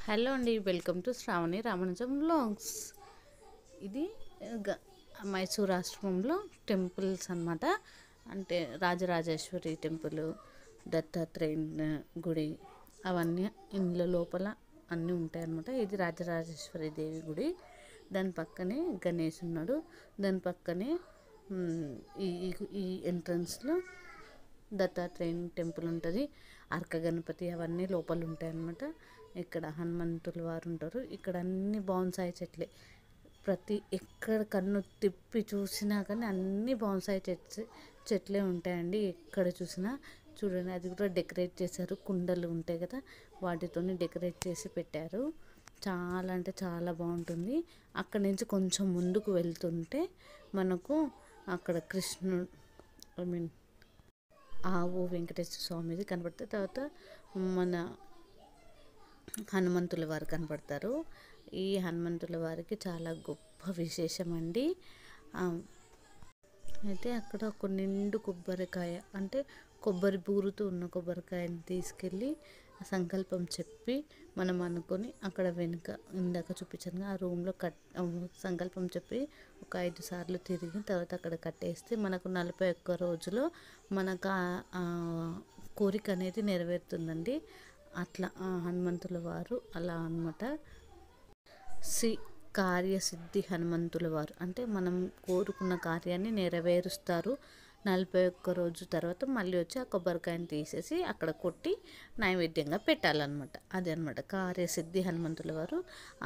Hello అండి, welcome to Shravani Ramanujam vlogs. ఇది మైసూర్ ఆశ్రమంలో టెంపుల్స్ అన్నమాట. అంటే రాజరాజేశ్వరి టెంపుల్, దత్తాత్రేయ గుడి, అవన్నీ ఇందులో లోపల అన్నీ ఉంటాయి అన్నమాట. ఇది రాజరాజేశ్వరి దేవి గుడి. దాని పక్కనే గణేష్ ఉన్నాడు. దాని పక్కనే ఈ ఈ ఎంట్రన్స్లో దత్తాత్రేయ టెంపుల్ ఉంటుంది. అర్క గణపతి అవన్నీ లోపల ఉంటాయి అన్నమాట. ఇక్కడ హనుమంతుల వారు ఉంటారు. ఇక్కడ అన్ని బోన్సాయి చెట్లే. ఎక్కడ కన్ను తిప్పి చూసినా కానీ అన్ని బోన్సాయి చెట్లే ఉంటాయండి. ఎక్కడ చూసినా చూడండి, అది కూడా డెకరేట్ చేశారు. కుండలు ఉంటాయి కదా, వాటితోని డెకరేట్ చేసి పెట్టారు. చాలా అంటే చాలా బాగుంటుంది. అక్కడి నుంచి కొంచెం ముందుకు వెళ్తుంటే మనకు అక్కడ కృష్ణుడు ఆవు వెంకటేశ్వర స్వామిది కనబడుతుంది. తర్వాత మన హనుమంతుల వారు కనపడతారు. ఈ హనుమంతుల వారికి చాలా గొప్ప విశేషం అండి. అయితే అక్కడ ఒక నిండు కొబ్బరికాయ, అంటే కొబ్బరి బూరుతో ఉన్న కొబ్బరికాయని తీసుకెళ్ళి సంకల్పం చెప్పి మనం అనుకొని అక్కడ వెనుక ఇందాక చూపించాను ఆ రూమ్లో సంకల్పం చెప్పి ఒక 5 సార్లు తిరిగి తర్వాత అక్కడ కట్టేస్తే మనకు 41 రోజులో మనకు కోరిక అనేది నెరవేరుతుందండి. అట్లా హనుమంతుల వారు అలా అన్నమాట. కార్యసిద్ధి హనుమంతుల వారు అంటే మనం కోరుకున్న కార్యాన్ని నెరవేరుస్తారు. 41 రోజు తర్వాత మళ్ళీ వచ్చి ఆ కొబ్బరికాయని తీసేసి అక్కడ కొట్టి నైవేద్యంగా పెట్టాలన్నమాట. అదే అనమాట కార్యసిద్ధి హనుమంతుల వారు.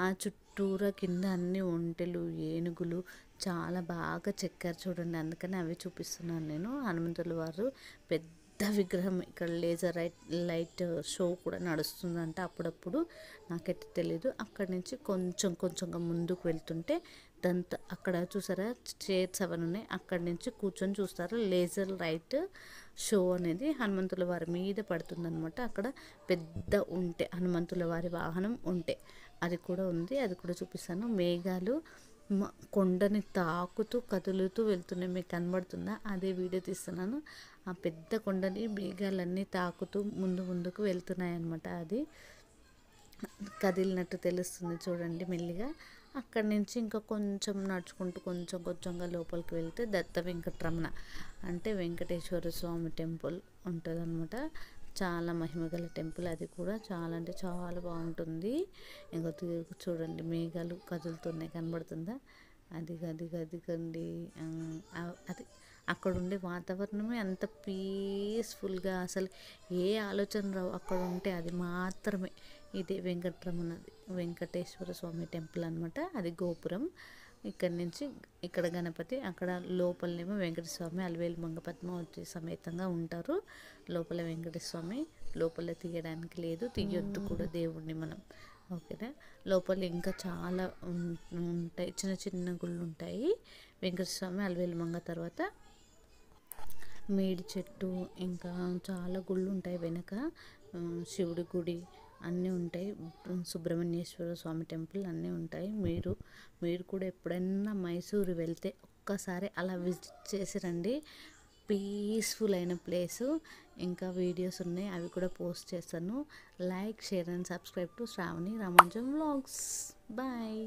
ఆ చుట్టూరా కింద అన్ని ఒంటెలు, ఏనుగులు చాలా బాగా చెక్కారు చూడండి. అందుకని అవి చూపిస్తున్నాను నేను. హనుమంతుల వారు పెద్ద విగ్రహం. ఇక్కడ లేజర్ లైట్ షో కూడా నడుస్తుందంట అప్పుడప్పుడు, నాకైతే తెలీదు. అక్కడి నుంచి కొంచెంగా ముందుకు వెళ్తుంటే అక్కడ చూసారా చైర్స్ అవన్నీ ఉన్నాయి. అక్కడి నుంచి కూర్చొని చూస్తారు. లేజర్ లైట్ షో అనేది హనుమంతుల వారి మీద పడుతుందన్నమాట. అక్కడ పెద్ద ఉంటే హనుమంతుల వారి వాహనం ఉంటే అది కూడా ఉంది. అది కూడా చూపిస్తాను. మేఘాలు కొండని తాకుతూ కదులుతూ వెళ్తున్నాయి. మీకు కనబడుతుందా? అదే వీడియో తీస్తున్నాను. ఆ పెద్ద కొండని మేఘాలన్నీ తాకుతూ ముందుకు వెళ్తున్నాయి అన్నమాట. అది కదిలినట్టు తెలుస్తుంది చూడండి మెల్లిగా. అక్కడి నుంచి ఇంకా కొంచెం నడుచుకుంటూ కొంచెంగా లోపలికి వెళ్తే దత్త వెంకటరమణ అంటే వెంకటేశ్వర స్వామి టెంపుల్ ఉంటుంది అన్నమాట. చాలా మహిమగల టెంపుల్. అది కూడా చాలా అంటే చాలా బాగుంటుంది. ఇంకా చూడండి మేఘాలు కదులుతున్నాయి, కనబడుతుందా? కండి అది అక్కడ ఉండే వాతావరణమే అంత పీస్ఫుల్గా, అసలు ఏ ఆలోచన రావు అక్కడ ఉంటే. అది మాత్రమే ఇదే వెంకటేశ్వర స్వామి టెంపుల్ అనమాట. అది గోపురం. ఇక్కడ నుంచి ఇక్కడ గణపతి, అక్కడ లోపలనేమో వెంకటేశ్వర స్వామి అలివేలు మంగ పద్మావతి సమేతంగా ఉంటారు. లోపల వెంకటేశ్వర స్వామి లోపల తీయడానికి లేదు, తీయొద్దు కూడా దేవుణ్ణి మనం. ఓకేనా? లోపల ఇంకా చాలా ఉంటాయి, చిన్న గుళ్ళు ఉంటాయి. వెంకటేశ్వర స్వామి అలివేలు మంగ తర్వాత మేడి చెట్టు, ఇంకా చాలా గుళ్ళు ఉంటాయి వెనక. శివుడి గుడి అన్నీ ఉంటాయి. సుబ్రహ్మణ్యేశ్వర స్వామి టెంపుల్ అన్నీ ఉంటాయి. మీరు కూడా ఎప్పుడైనా మైసూరు వెళ్తే ఒక్కసారి అలా విజిట్ చేసి రండి. పీస్ఫుల్ అయిన ప్లేసు. ఇంకా వీడియోస్ ఉన్నాయి, అవి కూడా పోస్ట్ చేస్తాను. Like, share and subscribe to Shravani Ramanujam vlogs. Bye.